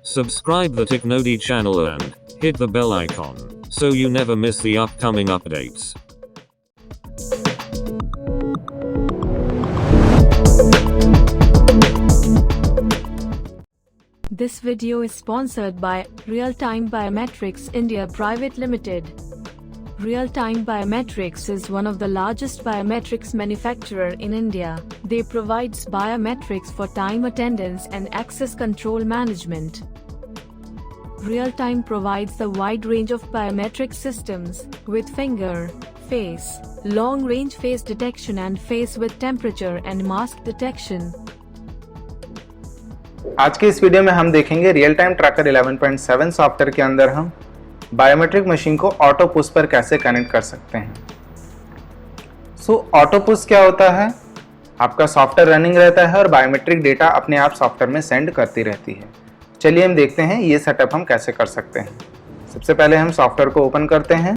Subscribe the Technodi channel and hit the bell icon so you never miss the upcoming updates. This video is sponsored by Real-Time Biometrics India Private Limited. Real-Time Biometrics is one of the largest biometrics manufacturer in India. They provides biometrics for time attendance and access control management. Real-Time provides a wide range of biometric systems with finger, face, long-range face detection and face with temperature and mask detection. आज के इस video में हम देखेंगे real time tracker 11.7 software के अंदर हम biometric machine को ऑटो पुश पर कैसे कनेक्ट कर सकते हैं। ऑटो पुश क्या होता है? आपका सॉफ्टवेयर रनिंग रहता है और बायोमेट्रिक डेटा अपने आप सॉफ्टवेयर में सेंड करती रहती है। चलिए हम देखते हैं ये सेटअप हम कैसे कर सकते हैं। सबसे पहले हम सॉफ्टवेयर को ओपन करते हैं।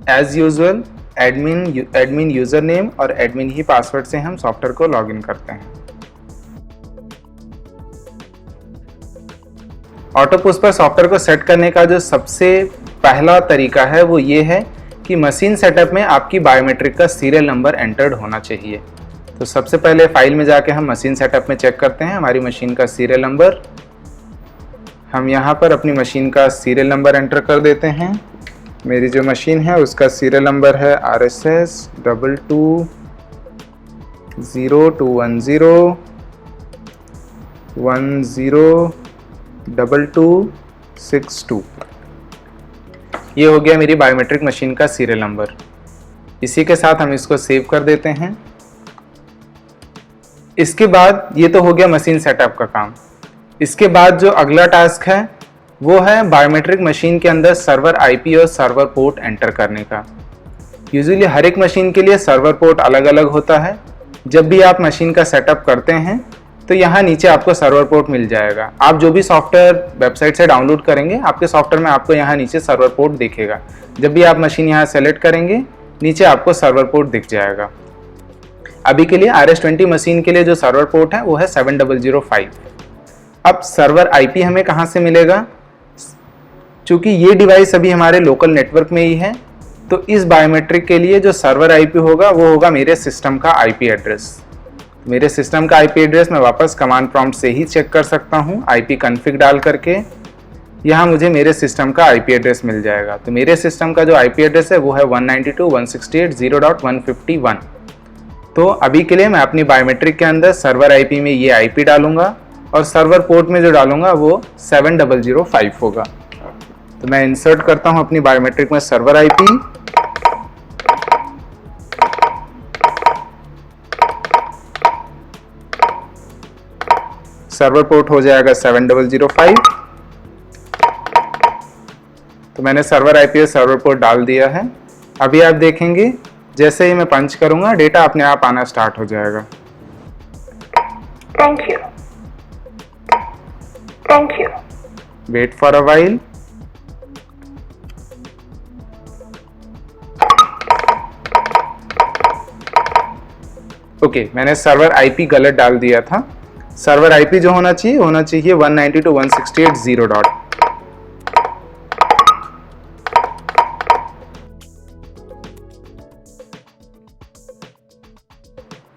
As usual admin user name और एडमिन ही पासवर्ड से हम सॉफ्टवेयर को लॉग इन करते हैं। ऑटो पुश पर सॉफ्टवेयर को सेट करने का जो सबसे पहला तरीका है वो ये है कि मशीन सेटअप में आपकी बायोमेट्रिक का सीरियल नंबर एंटर्ड होना चाहिए। तो सबसे पहले फाइल में जाके हम मशीन सेटअप में चेक करते हैं हमारी मशीन का सीरियल नंबर। हम यहाँ पर अपनी मशीन का सीरियल नंबर एंटर कर देते हैं। मेरी जो मशीन है उसका सीरियल नंबर है RSS 2202102262। ये हो गया मेरी बायोमेट्रिक मशीन का सीरियल नंबर। इसी के साथ हम इसको सेव कर देते हैं। इसके बाद ये तो हो गया मशीन सेटअप का काम। इसके बाद जो अगला टास्क है वो है बायोमेट्रिक मशीन के अंदर सर्वर IP और सर्वर पोर्ट एंटर करने का। यूजुअली हर एक मशीन के लिए सर्वर पोर्ट अलग अलग होता है। जब भी आप मशीन का सेटअप करते हैं तो यहाँ नीचे आपको सर्वर पोर्ट मिल जाएगा। आप जो भी सॉफ्टवेयर वेबसाइट से डाउनलोड करेंगे आपके सॉफ्टवेयर में आपको यहाँ नीचे सर्वर पोर्ट दिखेगा। जब भी आप मशीन यहाँ सेलेक्ट करेंगे नीचे आपको सर्वर पोर्ट दिख जाएगा। अभी के लिए RS-20 मशीन के लिए जो सर्वर पोर्ट है वो है 7005। अब सर्वर IP हमें कहाँ से मिलेगा? चूँकि ये डिवाइस अभी हमारे लोकल नेटवर्क में ही है तो इस बायोमेट्रिक के लिए जो सर्वर IP होगा वो होगा मेरे सिस्टम का IP एड्रेस। मेरे सिस्टम का IP एड्रेस मैं वापस कमांड प्रॉम्प्ट से ही चेक कर सकता हूँ। IP कॉन्फ़िग डाल करके यहाँ मुझे मेरे सिस्टम का IP एड्रेस मिल जाएगा। तो मेरे सिस्टम का जो IP एड्रेस है वो है 192.168.0.151। तो अभी के लिए मैं अपनी बायोमेट्रिक के अंदर सर्वर IP में ये IP डालूंगा और सर्वर पोर्ट में जो डालूंगा वो 7005 होगा। तो मैं इंसर्ट करता हूँ अपनी बायोमेट्रिक में सर्वर IP। सर्वर पोर्ट हो जाएगा 7005। तो मैंने सर्वर IP और सर्वर पोर्ट डाल दिया है। अभी आप देखेंगे जैसे ही मैं पंच करूंगा डेटा अपने आप आना स्टार्ट हो जाएगा। Thank you. Wait for a while. Okay, मैंने सर्वर IP गलत डाल दिया था। सर्वर IP जो होना चाहिए 192.168.0.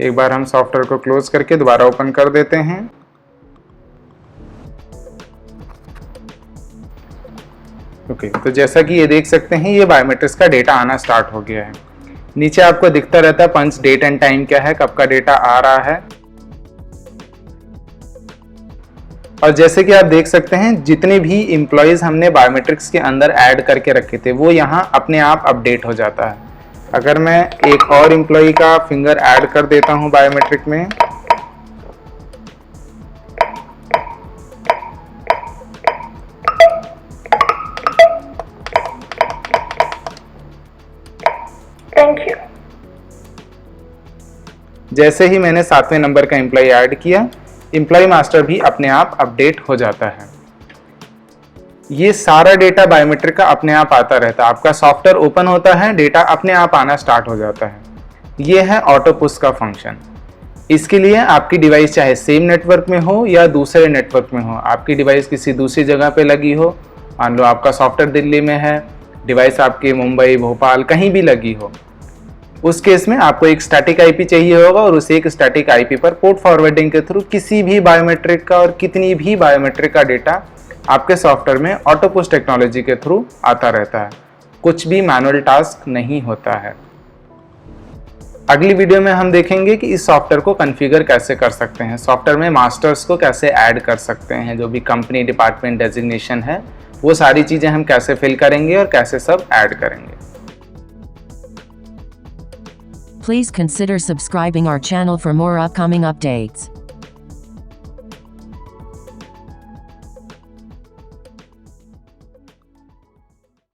एक बार हम सॉफ्टवेयर को क्लोज करके दोबारा ओपन कर देते हैं। ओके, तो जैसा कि ये देख सकते हैं ये बायोमेट्रिक्स का डेटा आना स्टार्ट हो गया है। नीचे आपको दिखता रहता है पंच डेट एंड टाइम क्या है, कब का डेटा आ रहा है। और जैसे कि आप देख सकते हैं जितने भी एम्प्लॉयज हमने बायोमेट्रिक्स के अंदर ऐड करके रखे थे वो यहाँ अपने आप अपडेट हो जाता है। अगर मैं एक और एम्प्लॉय का फिंगर ऐड कर देता हूँ बायोमेट्रिक में, जैसे ही मैंने 7वें नंबर का एम्प्लॉय ऐड किया एम्प्लॉय मास्टर भी अपने आप अपडेट हो जाता है। ये सारा डेटा बायोमेट्रिक का अपने आप आता रहता है। आपका सॉफ्टवेयर ओपन होता है, डेटा अपने आप आना स्टार्ट हो जाता है। ये है ऑटो पुश का फंक्शन। इसके लिए आपकी डिवाइस चाहे सेम नेटवर्क में हो या दूसरे नेटवर्क में हो, आपकी डिवाइस किसी दूसरी जगह पे लगी हो, मान लो आपका सॉफ्टवेयर दिल्ली में है, डिवाइस आपके मुंबई, भोपाल कहीं भी लगी हो, उस केस में आपको एक स्टैटिक आईपी चाहिए होगा और उस एक स्टैटिक आईपी पर पोर्ट फॉरवर्डिंग के थ्रू किसी भी बायोमेट्रिक का और कितनी भी बायोमेट्रिक का डेटा आपके सॉफ्टवेयर में ऑटो पुश टेक्नोलॉजी के थ्रू आता रहता है। कुछ भी मैनुअल टास्क नहीं होता है। अगली वीडियो में हम देखेंगे कि इस सॉफ्टवेयर को कॉन्फ़िगर कैसे कर सकते हैं, सॉफ्टवेयर में मास्टर्स को कैसे ऐड कर सकते हैं, जो भी कंपनी डिपार्टमेंट डेजिग्नेशन है वो सारी चीज़ें हम कैसे फिल करेंगे और कैसे सब ऐड करेंगे। Please consider subscribing our channel for more upcoming updates.